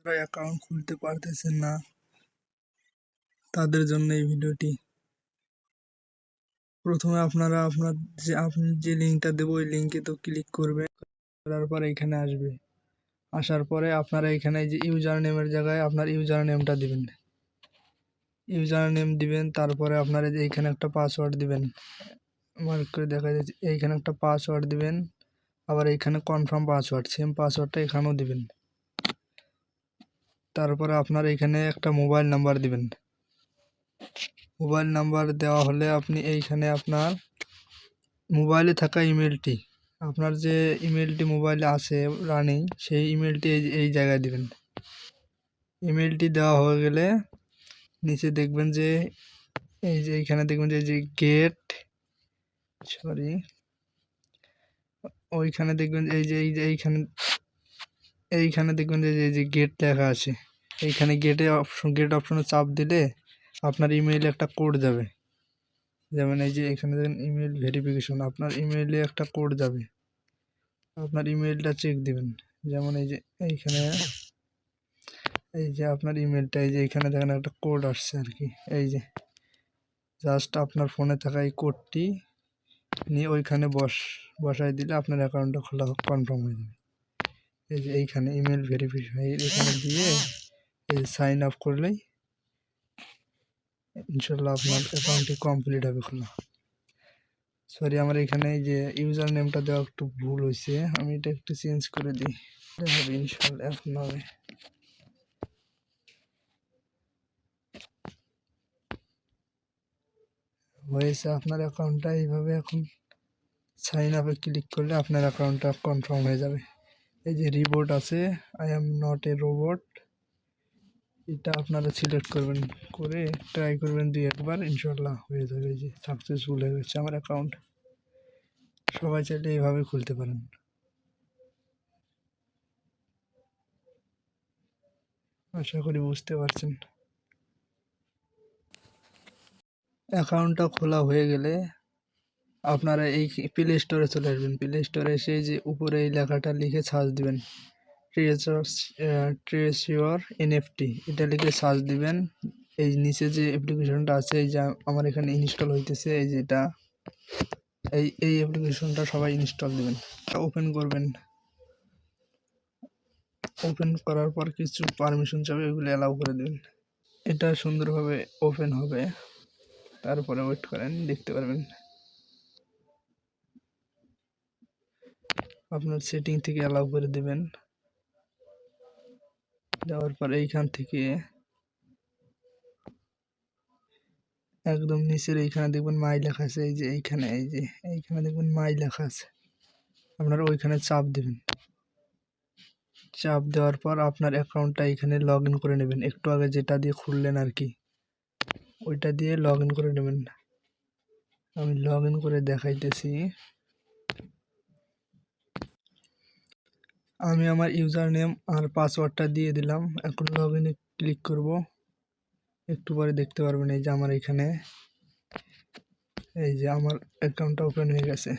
যারা অ্যাকাউন্ট খুলতে পারতেছেন না তাদের জন্য এই ভিডিওটি। প্রথমে আপনারা আপনি যে লিঙ্কটা দেবো ওই লিঙ্কে তো ক্লিক করবেন, করার পর এখানে আসবে। আসার পরে আপনারা এখানে যে ইউজার নেমের জায়গায় আপনার ইউজার নেমটা দিবেন, ইউজার নেম দিবেন। তারপরে আপনারা যে এইখানে একটা পাসওয়ার্ড দিবেন, মার্ক করে দেখা যাচ্ছে এইখানে একটা পাসওয়ার্ড দিবেন। আবার এইখানে কনফার্ম পাসওয়ার্ড, সেম পাসওয়ার্ডটা এখানেও দিবেন। তারপরে আপনার এখানে একটা মোবাইল নাম্বার দিবেন। মোবাইল নাম্বার দেওয়া হলে আপনি এইখানে আপনার মোবাইলে থাকা ইমেলটি, আপনার যে ইমেলটি মোবাইলে আছে রানিং, সেই ইমেলটি এই জায়গায় দিবেন। ইমেলটি দেওয়া হয়ে গেলে নিচে দেখবেন যে এইখানে দেখবেন যে গেট, ওইখানে দেখবেন এইখানে দেখবেন যে গেট লেখা আছে। এইখানে গেট অপশনে চাপ দিলে আপনার ইমেইলে একটা কোড যাবে। যেমন এখানে দেখেন ইমেল ভেরিফিকেশন, আপনার ইমেইলে একটা কোড যাবে। আপনার ইমেইলটা চেক দিবেন। যেমন এইখানে আপনার ইমেলটা এইখানে দেখেন একটা কোড আসছে আর কি। জাস্ট আপনার ফোনে থাকা এই কোডটি নিয়ে ওইখানে বসাই দিলে আপনার অ্যাকাউন্টটা খোলা কনফার্ম হয়ে যাবে। এইখানে ইমেল ভেরিফিকেশন এখানে দিয়ে সাইন আপ করলেই ইনশাল্লাহ আপনার অ্যাকাউন্টটি কমপ্লিট হবে খোলা। সরি, আমার এখানে ইউজার নেমটা দেওয়া একটু ভুল হয়েছে, আমি এটা একটু চেঞ্জ করে দিই, হবে ইনশাল্লাহ এখন হবে। হয়েছে আপনার অ্যাকাউন্টটা এইভাবে। এখন সাইন আপে ক্লিক করলে আপনার অ্যাকাউন্টটা কনফার্ম হয়ে যাবে। এই যে রিবোট আছে, I am not a robot, এটা আপনারা সিলেক্ট করবেন, করে ট্রাই করবেন 2-1 বার, ইনশাল্লাহ হয়ে যাবে। এই যে সাকসেসফুল হয়ে গেছে আমার অ্যাকাউন্ট। সবাই চাইলে এইভাবে খুলতে পারেন। আশা করি বুঝতে পারছেন। অ্যাকাউন্টটা খোলা হয়ে গেলে আপনারা এই প্লে স্টোরে চলে আসবেন। প্লে স্টোরে এসে যে উপরে এই লেখাটা লিখে সার্চ দিবেন, ট্রেস ইউর এনএফটি, এটা লিখে সার্চ দিবেন। এই নিচে যে অ্যাপ্লিকেশনটা আছে, এই যে আমার এখানে ইনস্টল হইতেছে, এই যেটা এই অ্যাপ্লিকেশনটা সবাই ইনস্টল দিবেন, ওপেন করবেন। ওপেন করার পর কিছু পারমিশন চাবে, ওইগুলো অ্যালাউ করে দেবেন। এটা সুন্দরভাবে ওপেন হবে, তারপরে ওয়েট করেন, দেখতে পারবেন। আপনার সেটিং থেকে অ্যালাউ করে দেবেন। দেওয়ার পর এইখান থেকে একদম নিচের এইখানে দেখবেন মাই লেখা আছে, এইখানে দেখবেন মাই লেখা আছে, আপনারা ওইখানে চাপ দেবেন। চাপ দেওয়ার পর আপনার অ্যাকাউন্টটা এখানে লগ ইন করে নেবেন। একটু আগে যেটা দিয়ে খুললেন আর কি, ওইটা দিয়ে লগ ইন করে নেবেন। আমি লগ ইন করে দেখাইতেছি। আমি আমার ইউজার নেম আর পাসওয়ার্ডটা দিয়ে দিলাম। এখন লগ ইনে ক্লিক করব। একটু পরে দেখতে পারবেন এই যে আমার এখানে আমার অ্যাকাউন্টটা ওপেন হয়ে গেছে।